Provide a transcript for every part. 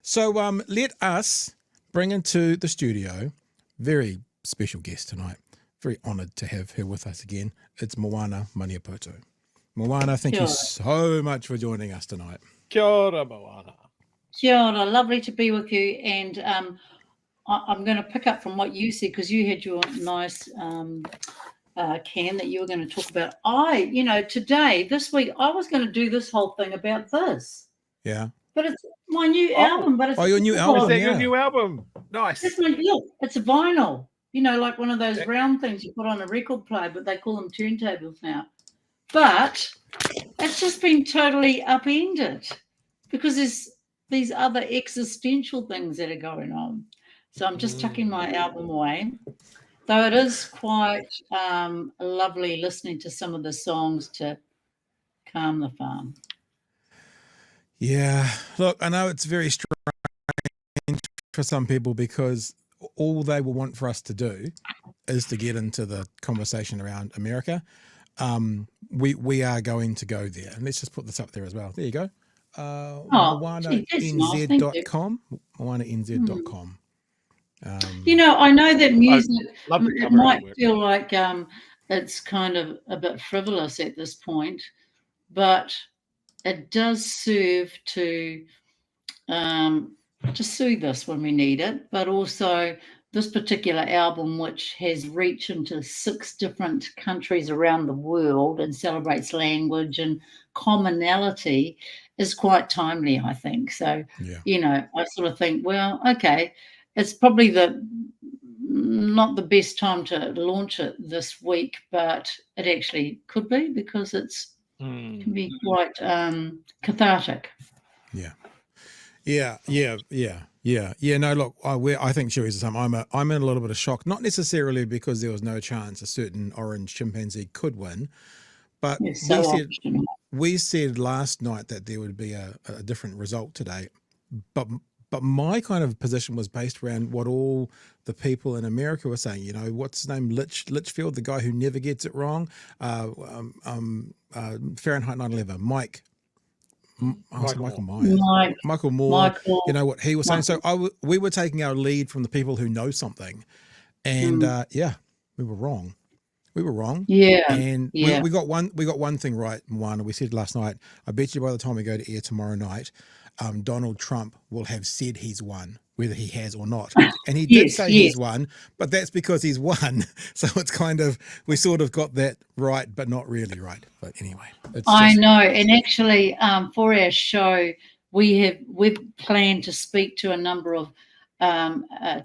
So let us bring into the studio very special guest tonight. Very honoured to have her with us again. It's Moana Maniapoto. Moana, thank you so much for joining us tonight. Kia ora, Moana. Kia ora, lovely to be with you. And I'm going to pick up from what you said, because you had your nice can that you were going to talk about. Today, this week, I was going to do this whole thing about this. Yeah. But it's my new album. But it's your new album. Is that your new album? Nice. Look, it's a vinyl. Like one of those round things you put on a record player, but they call them turntables now. But it's just been totally upended because there's these other existential things that are going on. So I'm just tucking my album away. Though it is quite lovely listening to some of the songs to calm the farm. Yeah, look, I know it's very strange for some people because all they will want for us to do is to get into the conversation around America. We are going to go there. And let's just put this up there as well. There you go. MoanaNZ.com. MoanaNZ.com. I know that music it might feel like it's kind of a bit frivolous at this point, but it does serve to soothe us when we need it. But also this particular album, which has reach into 6 different countries around the world and celebrates language and commonality, is quite timely, I think. So, I sort of think, well, okay, it's probably not the best time to launch it this week, but it actually could be because it's can be quite cathartic. No, look, I think Chewy's the same. I'm in a little bit of shock, not necessarily because there was no chance a certain orange chimpanzee could win, but we said last night that there would be a different result today. But my kind of position was based around what all the people in America were saying. What's his name? Litchfield, the guy who never gets it wrong. Fahrenheit 9/11. Michael Myers. Michael Moore. You know what he was saying. So we were taking our lead from the people who know something, and we were wrong. We were wrong. Yeah. And we got one thing right, Moana. We said last night, I bet you by the time we go to air tomorrow night, Donald Trump will have said he's won, whether he has or not. And he did say he's won, but that's because he's won. So it's kind of, we sort of got that right, but not really right. But anyway. I know. And actually, for our show, we've planned to speak to a number of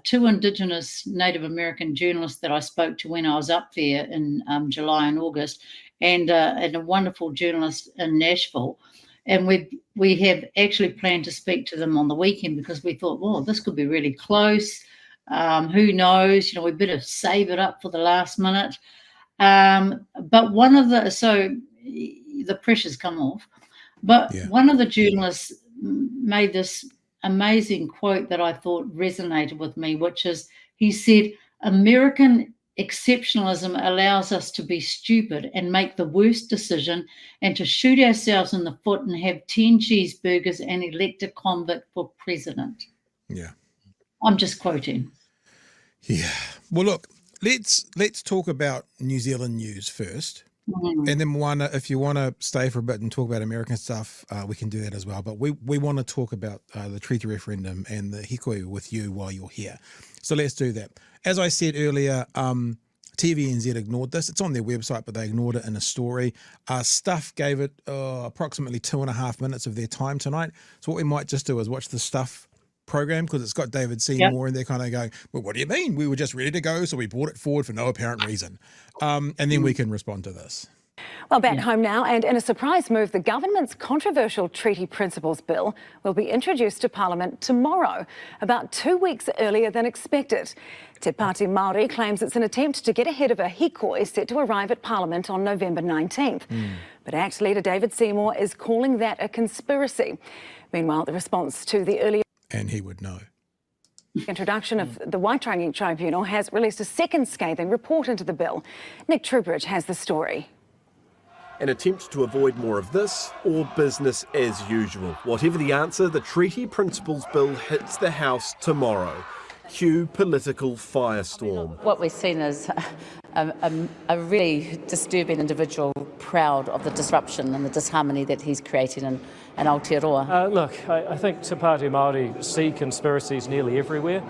2 Indigenous Native American journalists that I spoke to when I was up there in July and August, and a wonderful journalist in Nashville. And we have actually planned to speak to them on the weekend because we thought, well, this could be really close. Who knows? We better save it up for the last minute. But the pressure's come off. But one of the journalists made this amazing quote that I thought resonated with me, which is, he said, American exceptionalism allows us to be stupid and make the worst decision and to shoot ourselves in the foot and have 10 cheeseburgers and elect a convict for president. Yeah. I'm just quoting. Yeah. Well, look, let's talk about New Zealand news first. And then, Moana, if you want to stay for a bit and talk about American stuff, we can do that as well. But we want to talk about the treaty referendum and the hikoe with you while you're here. So let's do that. As I said earlier, TVNZ ignored this. It's on their website, but they ignored it in a story. Stuff gave it approximately 2.5 minutes of their time tonight. So what we might just do is watch the Stuff program, because it's got David Seymour and they're kind of going, well, what do you mean? We were just ready to go, so we brought it forward for no apparent reason. And then we can respond to this. Well, back home now, and in a surprise move, the government's controversial Treaty Principles Bill will be introduced to Parliament tomorrow, about 2 weeks earlier than expected. Te Pāti Māori claims it's an attempt to get ahead of a hikoe set to arrive at Parliament on November 19th. But ACT leader David Seymour is calling that a conspiracy. Meanwhile, the response to the earlier... And he would know. Introduction of the Waitangi Tribunal has released a second scathing report into the bill. Nick Trubridge has the story. An attempt to avoid more of this, or business as usual. Whatever the answer, the Treaty Principles Bill hits the House tomorrow. Cue political firestorm. What we've seen is a really disturbing individual proud of the disruption and the disharmony that he's created in Aotearoa. Look, I think Te Pāti Māori see conspiracies nearly everywhere.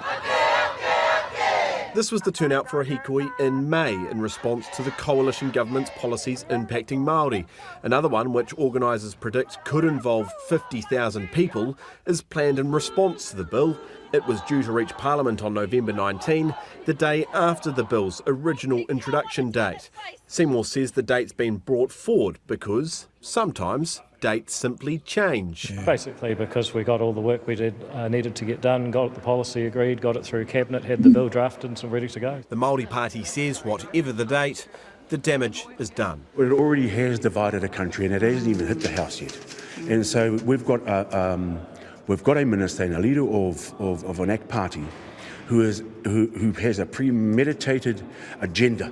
This was the turnout for a hikoi in May in response to the coalition government's policies impacting Māori. Another one, which organisers predict could involve 50,000 people, is planned in response to the bill. It was due to reach Parliament on November 19, the day after the bill's original introduction date. Seymour says the date's been brought forward because sometimes dates simply change. Yeah. Basically because we got all the work we needed to get done, got the policy agreed, got it through Cabinet, had the bill drafted and ready to go. The Māori Party says whatever the date, the damage is done. Well, it already has divided a country and it hasn't even hit the House yet. And so we've got a minister and a leader of an ACT party who has a premeditated agenda,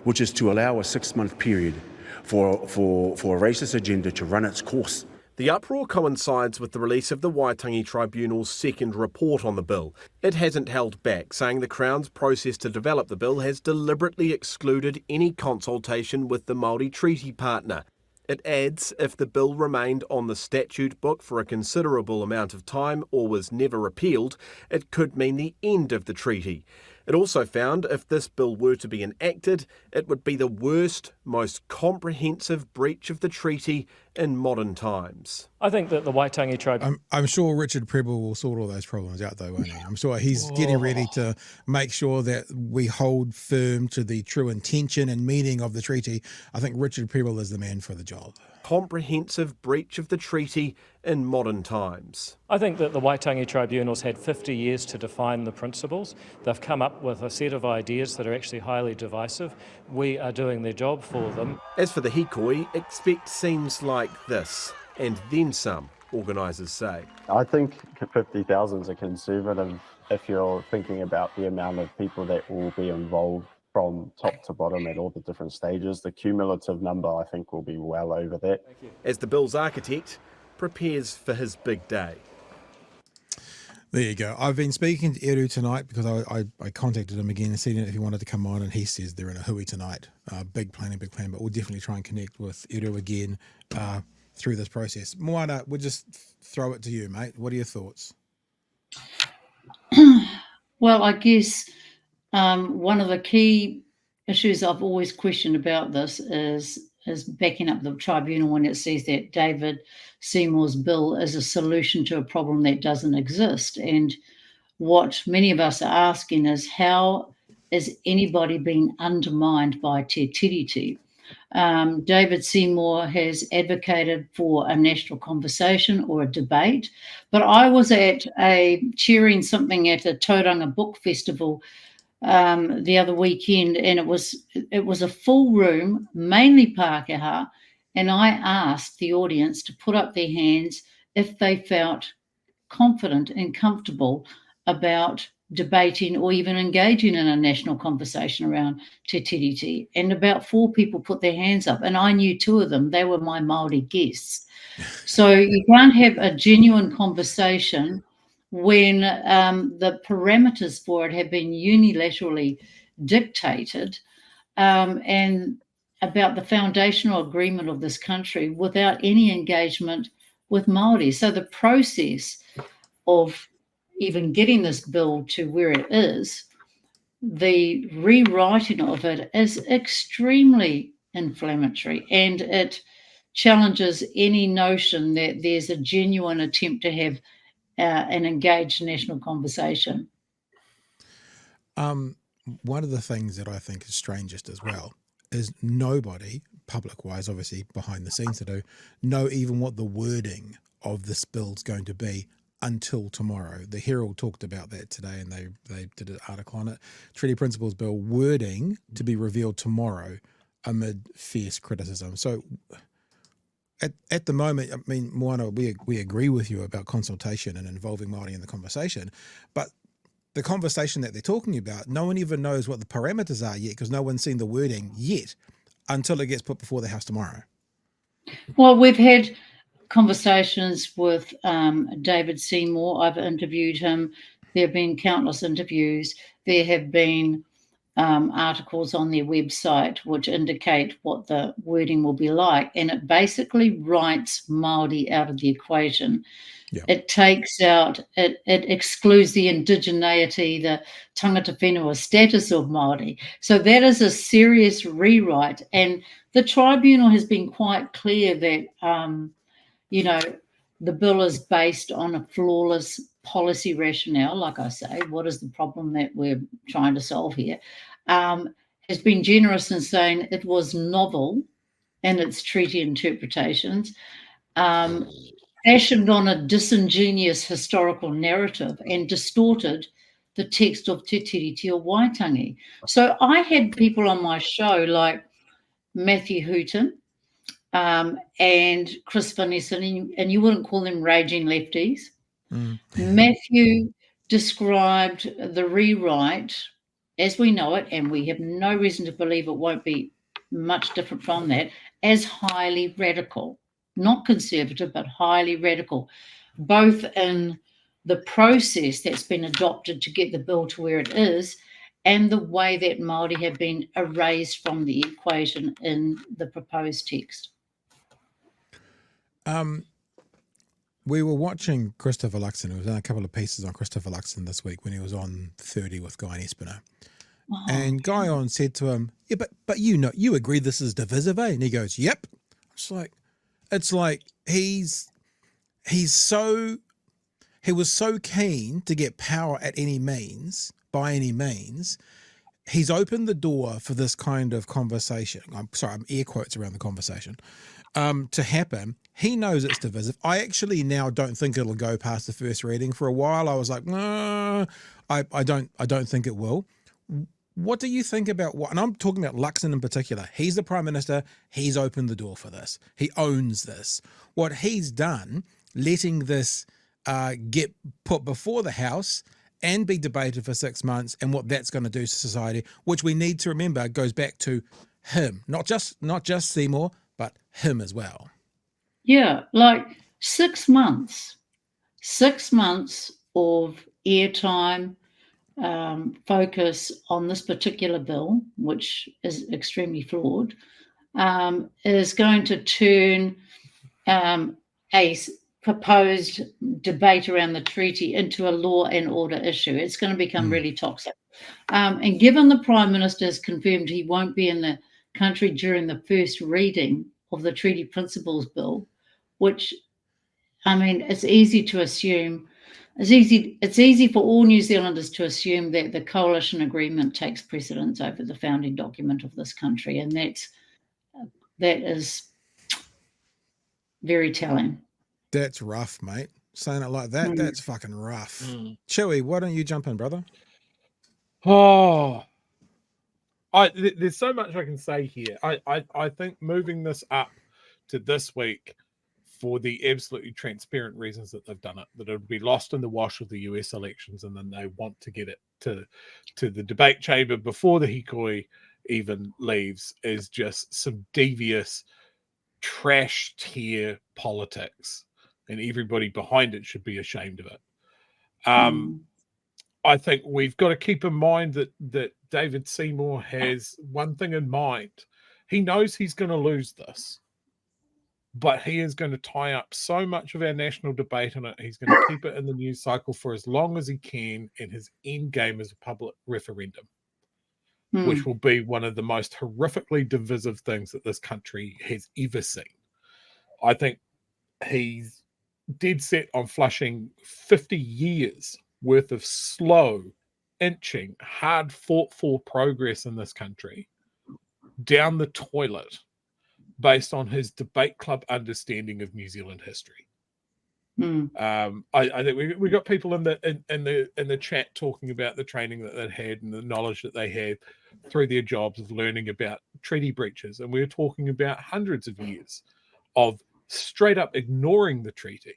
which is to allow a 6-month period for a racist agenda to run its course. The uproar coincides with the release of the Waitangi Tribunal's second report on the bill. It hasn't held back, saying the Crown's process to develop the bill has deliberately excluded any consultation with the Māori treaty partner. It adds if the bill remained on the statute book for a considerable amount of time or was never repealed, it could mean the end of the treaty. It also found if this bill were to be enacted, it would be the worst, most comprehensive breach of the treaty in modern times. I think that the Waitangi Tribunal... I'm sure Richard Prebble will sort all those problems out though, won't he? I'm sure he's getting ready to make sure that we hold firm to the true intention and meaning of the treaty. I think Richard Prebble is the man for the job. Comprehensive breach of the treaty in modern times. I think that the Waitangi Tribunal's had 50 years to define the principles. They've come up with a set of ideas that are actually highly divisive. We are doing their job for them. As for the hikoi, expect scenes like this, and then some, organisers say. I think 50,000 is a conservative if you're thinking about the amount of people that will be involved from top to bottom at all the different stages. The cumulative number, I think, will be well over that. As the bill's architect prepares for his big day. There you go. I've been speaking to Eru tonight because I contacted him again and said if he wanted to come on, and he says they're in a hui tonight. Big plan, but we'll definitely try and connect with Eru again through this process. Moana, we'll just throw it to you, mate. What are your thoughts? Well, I guess one of the key issues I've always questioned about this is backing up the tribunal when it says that David Seymour's bill is a solution to a problem that doesn't exist. And what many of us are asking is, how is anybody being undermined by Te Tiriti? David Seymour has advocated for a national conversation or a debate, but I was chairing something at a Tauranga Book Festival the other weekend, and it was a full room, mainly Pākehā, and I asked the audience to put up their hands if they felt confident and comfortable about debating or even engaging in a national conversation around Te Tiriti. And about 4 people put their hands up, and I knew 2 of them. They were my Māori guests. So you can't have a genuine conversation when the parameters for it have been unilaterally dictated, and about the foundational agreement of this country without any engagement with Māori. So the process of even getting this bill to where it is, the rewriting of it is extremely inflammatory, and it challenges any notion that there's a genuine attempt to have an engaged national conversation. One of the things that I think is strangest as well is nobody, public-wise, obviously behind the scenes, know even what the wording of this bill's going to be until tomorrow. The Herald talked about that today, and they did an article on it. Treaty Principles Bill wording to be revealed tomorrow amid fierce criticism. So at the moment, I mean, Moana, we agree with you about consultation and involving Māori in the conversation, but the conversation that they're talking about, no one even knows what the parameters are yet, because no one's seen the wording yet until it gets put before the House tomorrow. Well, we've had conversations with David Seymour. I've interviewed him. There have been countless interviews. There have been articles on their website which indicate what the wording will be like, and it basically writes Māori out of the equation. Yeah. It takes out, it excludes the indigeneity, the tangata whenua status of Māori. So that is a serious rewrite, and the tribunal has been quite clear that, you know, the bill is based on a flawless policy rationale. Like I say, what is the problem that we're trying to solve here? Has been generous in saying it was novel in its treaty interpretations, fashioned on a disingenuous historical narrative and distorted the text of Te Tiriti o Waitangi. So I had people on my show like Matthew Hooton, and Chris Vanessa, and you wouldn't call them raging lefties. Matthew described the rewrite as we know it, and we have no reason to believe it won't be much different from that, as highly radical, not conservative, but highly radical, both in the process that's been adopted to get the bill to where it is and the way that Māori have been erased from the equation in the proposed text. We were watching Christopher Luxon. There was a couple of pieces on Christopher Luxon this week when he was on 30 with Guy and Espino. And Guy on said to him, "Yeah, but you know, you agree this is divisive, eh?" And he goes, "Yep." It's like he was so keen to get power at any means, by any means. He's opened the door for this kind of conversation. I'm air quotes around the conversation, to happen. He knows it's divisive. I actually now don't think it'll go past the first reading. For a while, I was like, no, I don't think it will. What do you think about what? And I'm talking about Luxon in particular. He's the Prime Minister. He's opened the door for this. He owns this. What he's done, letting this get put before the House and be debated for 6 months, and what that's going to do to society, which we need to remember goes back to him, not just Seymour, but him as well. Yeah, like 6 months. 6 months of airtime, focus on this particular bill, which is extremely flawed, is going to turn a proposed debate around the treaty into a law and order issue. It's going to become really toxic. And given the Prime Minister has confirmed he won't be in the country during the first reading of the Treaty Principles Bill, which, I mean, it's easy to assume, it's easy for all New Zealanders to assume that the coalition agreement takes precedence over the founding document of this country, and that is very telling. That's rough, mate. Saying it like that, that's fucking rough. Chewy, why don't you jump in, brother? Oh, there's so much I can say here. I think moving this up to this week for the absolutely transparent reasons that they've done it, that it'll be lost in the wash of the US elections, and then they want to get it to the debate chamber before the hikoi even leaves, is just some devious trash tier politics, and everybody behind it should be ashamed of it. I think we've got to keep in mind that David Seymour has one thing in mind. He knows he's going to lose this, but he is going to tie up so much of our national debate in it. He's going to keep it in the news cycle for as long as he can, and his end game is a public referendum, which will be one of the most horrifically divisive things that this country has ever seen. I think he's dead set on flushing 50 years worth of slow, inching, hard fought for progress in this country down the toilet based on his debate club understanding of New Zealand history. I think we got people in the chat talking about the training that they had and the knowledge that they had through their jobs of learning about treaty breaches, and we were talking about hundreds of years of straight up ignoring the treaty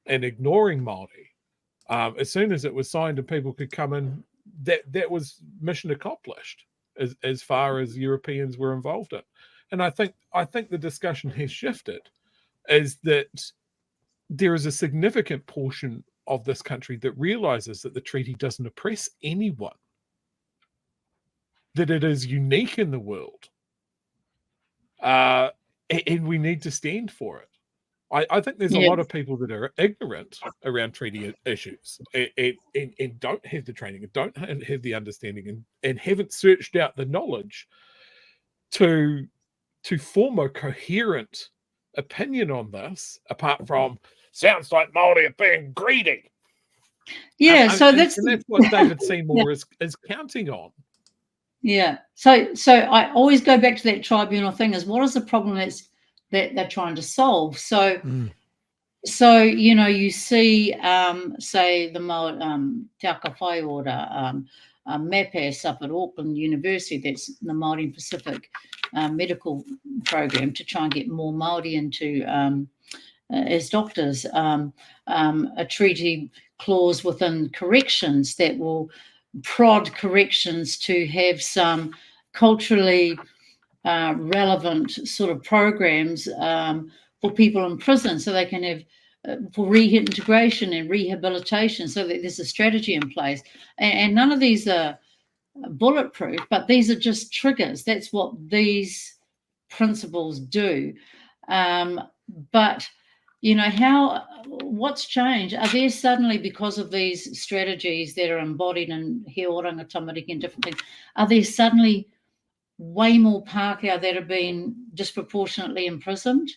and ignoring Māori. As soon as it was signed and people could come in, that was mission accomplished as far as Europeans were involved in. and I think the discussion has shifted, is that there is a significant portion of this country that realizes that the treaty doesn't oppress anyone, that it is unique in the world, and we need to stand for it. I think there's a lot of people that are ignorant around treaty issues and don't have the training and don't have the understanding and haven't searched out the knowledge to form a coherent opinion on this, apart from sounds like Māori are being greedy. Yeah, so that's what David Seymour is counting on. Yeah. So I always go back to that tribunal thing, is what is the problem that they're trying to solve? So so you see say the Te Aka Whai order, MAPAS up at Auckland University, that's the Māori and Pacific medical program, to try and get more Māori into as doctors, a treaty clause within corrections that will prod corrections to have some culturally relevant sort of programs for people in prison, so they can have for reintegration and rehabilitation, so that there's a strategy in place. And none of these are bulletproof, but these are just triggers. That's what these principles do. But what's changed? Are there suddenly, because of these strategies that are embodied in He Oranga Tamariki and different things, are there suddenly way more Pākehā that have been disproportionately imprisoned?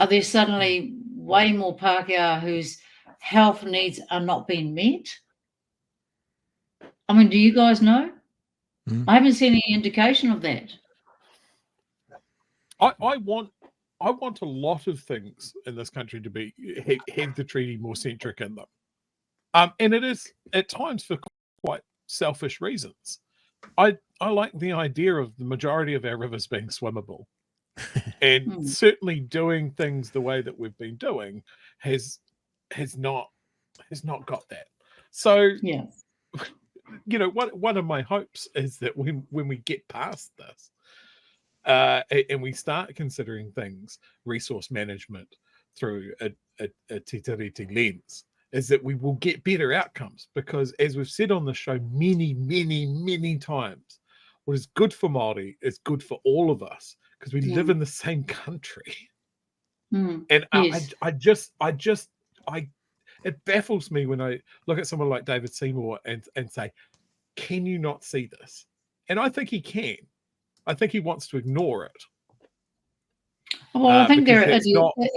Are there suddenly way more Pākehā whose health needs are not being met? I mean, do you guys know? I haven't seen any indication of that. I want a lot of things in this country to have the treaty more centric in them. And it is at times for quite selfish reasons. I like the idea of the majority of our rivers being swimmable. And certainly doing things the way that we've been doing has not got that. So yeah, one of my hopes is that when we get past this, and we start considering things, resource management through a te tiriti lens, is that we will get better outcomes. Because as we've said on the show many, many, many times, what is good for Māori is good for all of us, because we live in the same country. And yes. it baffles me when I look at someone like David Seymour and say, can you not see this? And I think he can. I think he wants to ignore it. Well, I think there are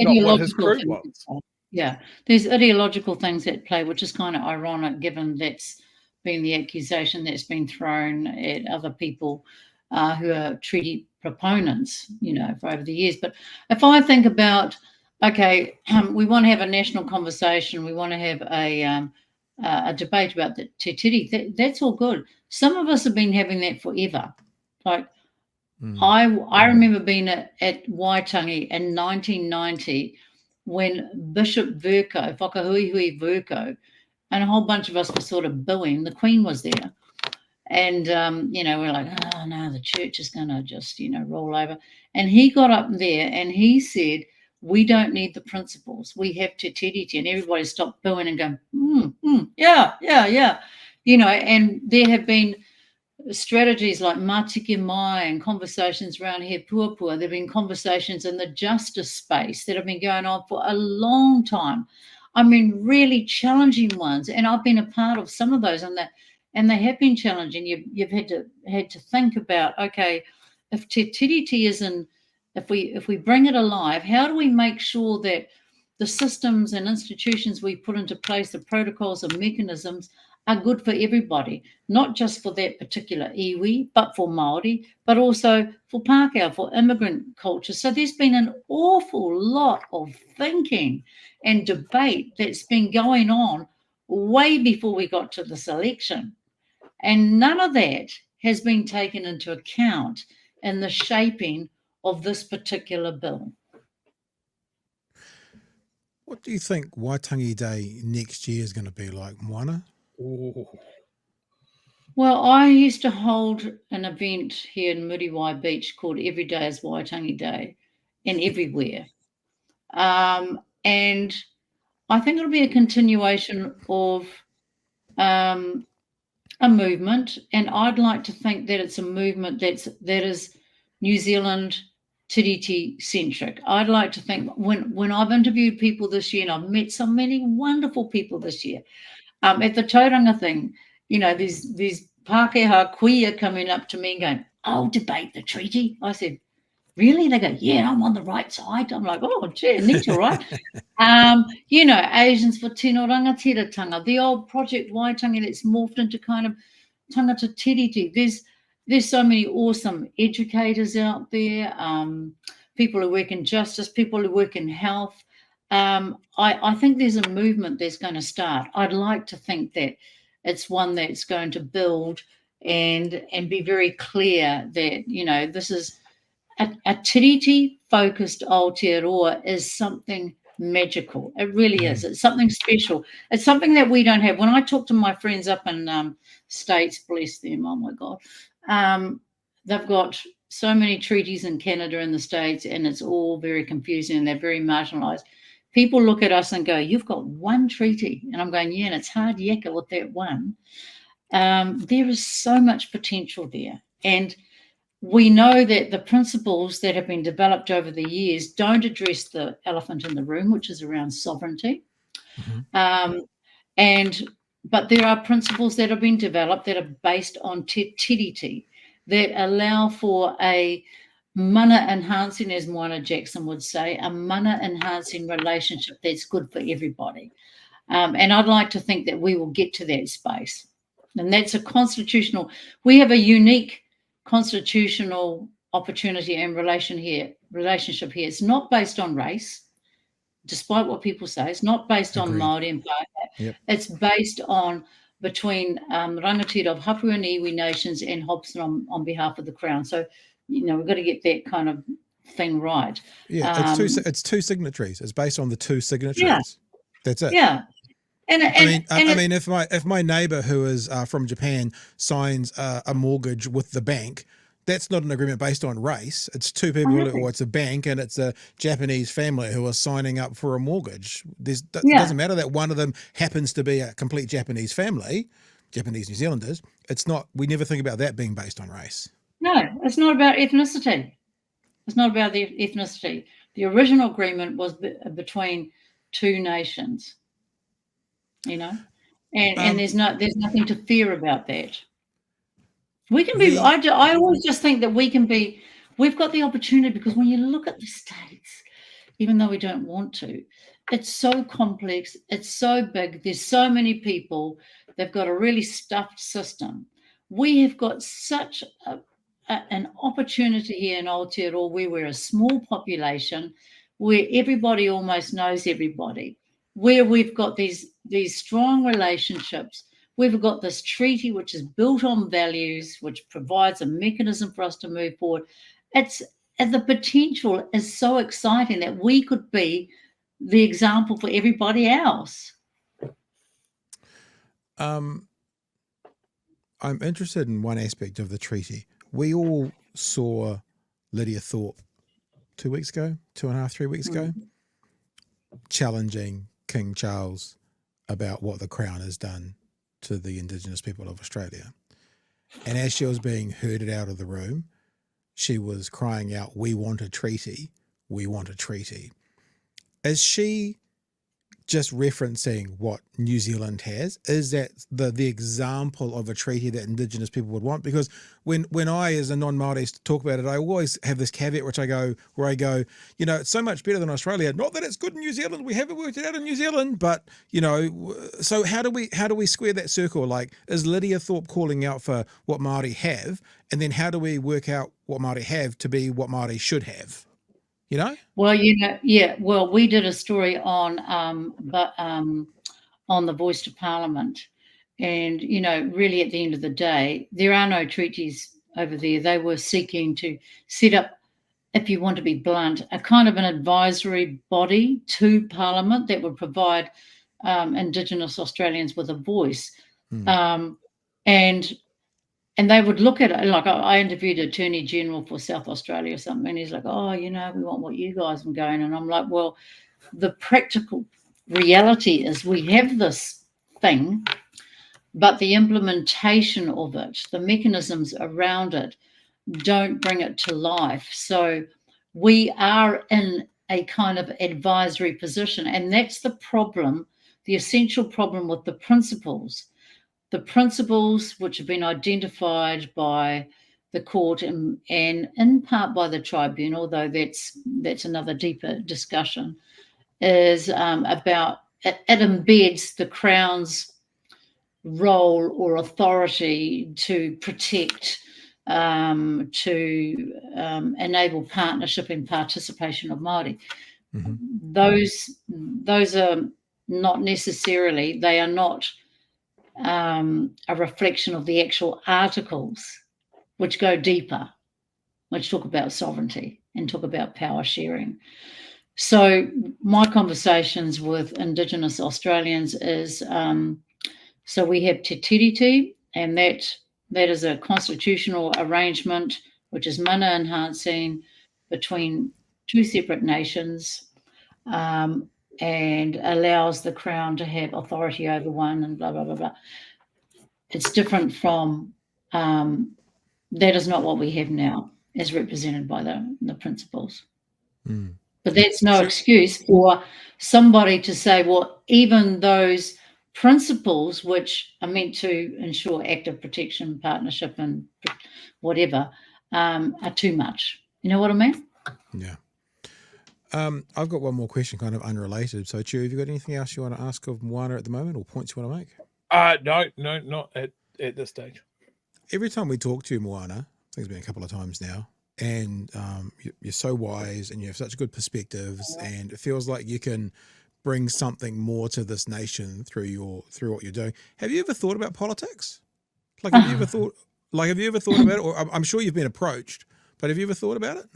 ideological things. Yeah, there's ideological things at play, which is kind of ironic, given that's been the accusation that's been thrown at other people who are treaty proponents, for over the years. But if I think about, okay, we want to have a national conversation, we want to have a debate about the te tiri, that's all good. Some of us have been having that forever. Like, I remember being at Waitangi in 1990 when Bishop Verco, Whakahuihui Verco, and a whole bunch of us were sort of booing. The Queen was there. And, we're like, oh, no, the church is going to just, roll over. And he got up there and he said, we don't need the principles. We have te tiriti. And everybody stopped booing and going, yeah. And there have been strategies like Mātiki Mai and conversations around He Puapua. There have been conversations in the justice space that have been going on for a long time. I mean, really challenging ones. And I've been a part of some of those, and they have been challenging. You've had to think about, okay, if te tiriti isn't, if we bring it alive, how do we make sure that the systems and institutions we put into place, the protocols and mechanisms, are good for everybody, not just for that particular iwi, but for Māori, but also for Pākehā, for immigrant culture. So there's been an awful lot of thinking and debate that's been going on way before we got to this election. And none of that has been taken into account in the shaping of this particular bill. What do you think Waitangi Day next year is going to be like, Moana? Ooh. Well, I used to hold an event here in Muriwai Beach called Every Day is Waitangi Day, and everywhere. And I think it'll be a continuation of a movement, and I'd like to think that it's a movement that is New Zealand tiriti centric. I'd like to think when I've interviewed people this year, and I've met so many wonderful people this year, at the tauranga thing, you know, these Pākehā kuia coming up to me and going, "I'll debate the treaty." I said, "Really?" They go, "Yeah, I'm on the right side." I'm like, "Oh, gee, neat, all right." You know, Asians for Tino Rangatiratanga, the old Project Waitangi that's morphed into kind of tangata tiriti. There's so many awesome educators out there, people who work in justice, people who work in health. I think there's a movement that's going to start. I'd like to think that it's one that's going to build and be very clear that, you know, this is a tiriti focused Aotearoa is something magical. It really is. It's something special. It's something that we don't have. When I talk to my friends up in States, bless them, oh my God, they've got so many treaties in Canada and the States, and it's all very confusing and they're very marginalised. People look at us and go, "You've got one treaty." And I'm going, "Yeah, and it's hard yakka with that one." There is so much potential there. And we know that the principles that have been developed over the years don't address the elephant in the room, which is around sovereignty. But there are principles that have been developed that are based on tiriti, that allow for a mana enhancing, as Moana Jackson would say, a mana enhancing relationship that's good for everybody. And I'd like to think that we will get to that space. And that's a constitutional, we have a unique constitutional opportunity and relationship here. It's not based on race, despite what people say. It's not based on Māori and Pākehā. Yep. It's based on between rangatira of Hapu and Iwi nations and Hobson on behalf of the Crown. So, you know, we've got to get that kind of thing right. Yeah, it's two signatories. It's based on the two signatories. Yeah. That's it. Yeah. I mean, if my neighbor who is from Japan signs a mortgage with the bank, that's not an agreement based on race. It's two people, or it's a bank and it's a Japanese family who are signing up for a mortgage. It doesn't matter that one of them happens to be a complete Japanese family, Japanese New Zealanders. It's not. We never think about that being based on race. No, it's not about ethnicity. It's not about the ethnicity. The original agreement was between two nations. You know, and there's nothing to fear about that. We can be. I always just think that we can be. We've got the opportunity, because when you look at the States, even though we don't want to, it's so complex. It's so big. There's so many people. They've got a really stuffed system. We have got such an opportunity here in Aotearoa where we're a small population, where everybody almost knows everybody, where we've got these strong relationships. We've got this treaty which is built on values, which provides a mechanism for us to move forward. The potential is so exciting that we could be the example for everybody else. I'm interested in one aspect of the treaty. We all saw Lydia Thorpe 2 weeks ago, 2.5, 3 weeks ago, challenging King Charles about what the Crown has done to the Indigenous people of Australia. And as she was being herded out of the room, she was crying out, "We want a treaty. We want a treaty." Is she just referencing what New Zealand has? Is that the example of a treaty that Indigenous people would want? Because when I, as a non-Māori, talk about it, I always have this caveat where I go, you know, it's so much better than Australia. Not that it's good in New Zealand. We haven't worked it out in New Zealand, but, you know, so how do we square that circle? Like, is Lydia Thorpe calling out for what Māori have? And then how do we work out what Māori have to be what Māori should have? You know? Well, you know, yeah. Well, we did a story on the Voice to Parliament, and you know, really, at the end of the day, there are no treaties over there. They were seeking to set up, if you want to be blunt, a kind of an advisory body to Parliament that would provide Indigenous Australians with a voice. And and they would look at it, like I interviewed Attorney General for South Australia or something, and he's like, oh, we want what you guys are going. And I'm like, well, the practical reality is we have this thing, but the implementation of it, the mechanisms around it, don't bring it to life. So we are in a kind of advisory position, and that's the problem, the essential problem with the principles. The principles which have been identified by the court and in part by the tribunal, though that's another deeper discussion, is about it embeds the Crown's role or authority to protect, to enable partnership and participation of Māori. Mm-hmm. Those are not necessarily, they are not a reflection of the actual articles, which go deeper, which talk about sovereignty and talk about power sharing. So my conversations with Indigenous Australians is, so we have Te Tiriti, and that is a constitutional arrangement which is mana enhancing between two separate nations, and allows the Crown to have authority over one, and blah, blah, blah, blah. It's different from, that is not what we have now, as represented by the principles. Mm. But that's no excuse for somebody to say, well, even those principles, which are meant to ensure active protection, partnership, and whatever, are too much. You know what I mean? Yeah. I've got one more question, kind of unrelated. So, Chu, have you got anything else you want to ask of Moana at the moment, or points you want to make? No, not at this stage. Every time we talk to you, Moana, I think it's been a couple of times now, and you're so wise and you have such good perspectives, and it feels like you can bring something more to this nation through what you're doing. Have you ever thought about politics? Have you ever thought about it? Or I'm sure you've been approached, but have you ever thought about it?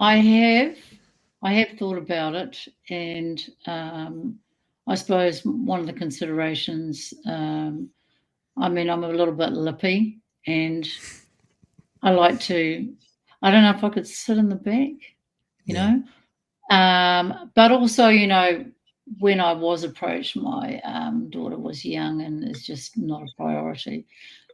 I have thought about it, and I suppose one of the considerations, I'm a little bit lippy, and I like to, I don't know if I could sit in the back, you know, but also, when I was approached, my daughter was young and it's just not a priority.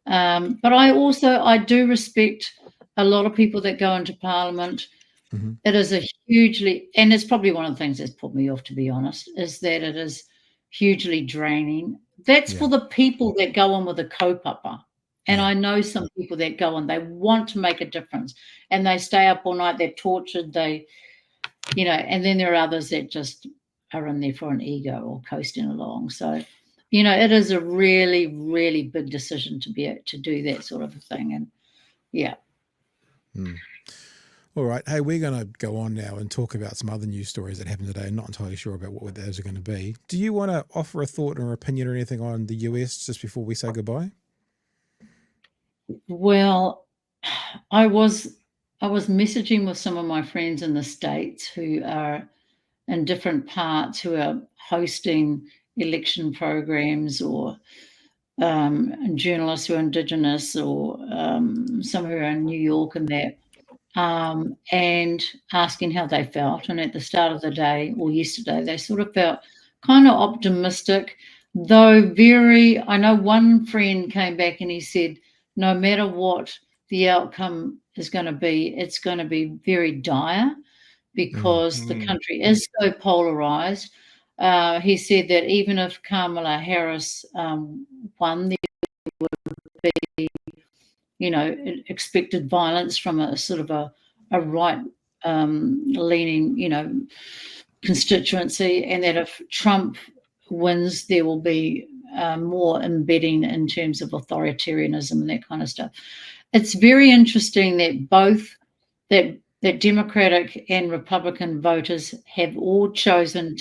But I do respect a lot of people that go into Parliament. Mm-hmm. It is a hugely, and it's probably one of the things that's put me off, to be honest, is that it is hugely draining. That's for the people that go on with a kaupapa. And I know some people that go on, they want to make a difference, and they stay up all night, they're tortured, and then there are others that just are in there for an ego or coasting along. So, it is a really, really big decision to be able to do that sort of a thing. And All right. Hey, we're going to go on now and talk about some other news stories that happened today. I'm not entirely sure about what those are going to be. Do you want to offer a thought or opinion or anything on the US just before we say goodbye? Well, I was messaging with some of my friends in the States who are in different parts, who are hosting election programs, or journalists who are Indigenous, or some who are in New York and that, and asking how they felt. And at the start of the day, or yesterday, they sort of felt kind of optimistic, though I know one friend came back and he said, no matter what the outcome is going to be, it's going to be very dire, because the country is so polarized. He said that even if Kamala Harris won, there would be, expected violence from a sort of a right leaning, constituency, and that if Trump wins, there will be more embedding in terms of authoritarianism and that kind of stuff. It's very interesting that both that Democratic and Republican voters have all chosen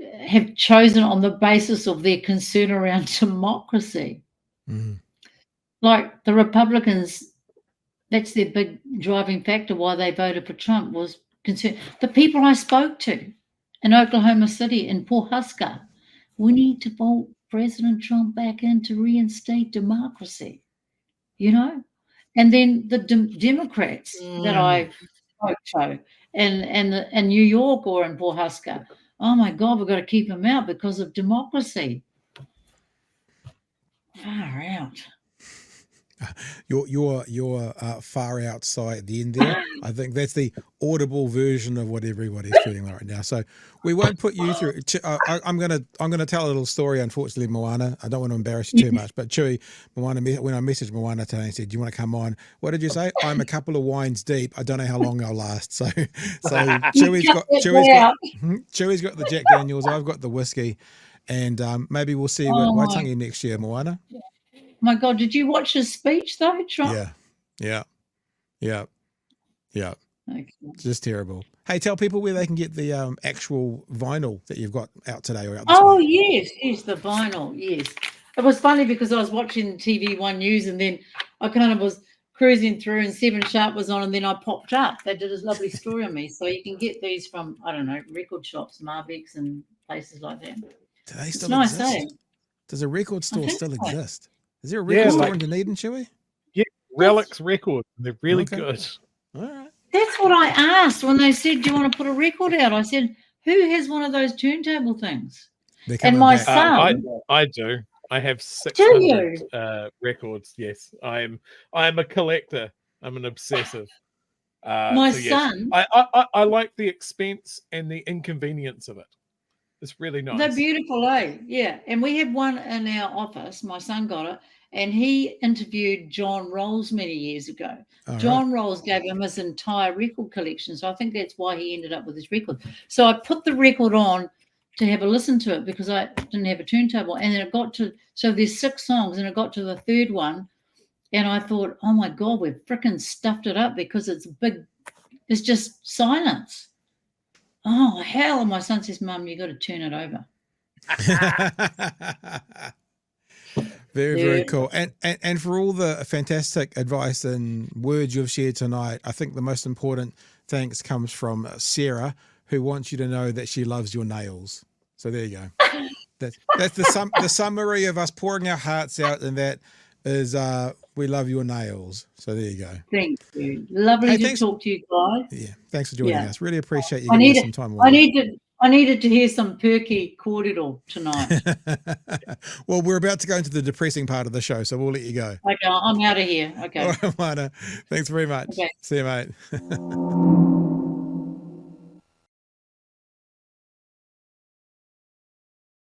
on the basis of their concern around democracy. Mm. Like the Republicans, that's their big driving factor why they voted for Trump, was concern. The people I spoke to in Oklahoma City, in Port Husker, we need to vote President Trump back in to reinstate democracy, you know? And then the Democrats that I spoke to in New York or in Port Husker, oh my God, we've got to keep him out because of democracy. Far out. You're far outside at the end there. I think that's the audible version of what everybody's feeling right now. So we won't put you through. I'm gonna tell a little story. Unfortunately, Moana, I don't want to embarrass you too much, but Chewy, Moana, when I messaged Moana today and said, "Do you want to come on?" What did you say? I'm a couple of wines deep. I don't know how long I'll last. So Chewy's got the Jack Daniels. I've got the whiskey, and maybe we'll see you at Waitangi next year, Moana. My God, did you watch his speech though, Trump? Yeah. Okay. Just terrible. Hey, tell people where they can get the actual vinyl that you've got out today or out this week. Yes, the vinyl, yes. It was funny because I was watching TV1 News and then I kind of was cruising through and 7 Sharp was on and then I popped up. They did a lovely story on me. So you can get these from, I don't know, record shops, Marbeck's and places like that. Do they It's still nice, exist? eh? Does a record store think still so. exist? Is there a record store in Dunedin, Chewy? Yeah, Relics Records. They're really Okay. good. All right. That's what I asked when they said, do you want to put a record out? I said, who has one of those turntable things? They're And coming my back. son, I do. I have you? 600 records. Yes, I'm a collector. I'm an obsessive. My so yes, son, I like the expense and the inconvenience of it. It's really nice. they're beautiful, eh? Yeah. And we have one in our office. My son got it. And he interviewed John Rolls many years ago. All John Rolls gave him his entire record collection. So I think that's why he ended up with his record. So I put the record on to have a listen to it because I didn't have a turntable. And then it got to, so there's 6 songs and it got to the 3rd one. And I thought, oh my God, we've frickin' stuffed it up because it's big. It's just silence. Oh, hell. And my son says, Mum, you got to turn it over. Very cool. And for all the fantastic advice and words you've shared tonight, I think the most important thanks comes from Sarah, who wants you to know that she loves your nails. So there you go. That's the summary of us pouring our hearts out, and that is we love your nails. So there you go. Thank you. Lovely to talk to you guys. Yeah, thanks for joining us. Really appreciate you I giving us some time. I needed to hear some perky cordial tonight. Well, we're about to go into the depressing part of the show, so we'll let you go. Okay, I'm out of here. Okay. All right, Moana. Thanks very much. Okay. See you, mate.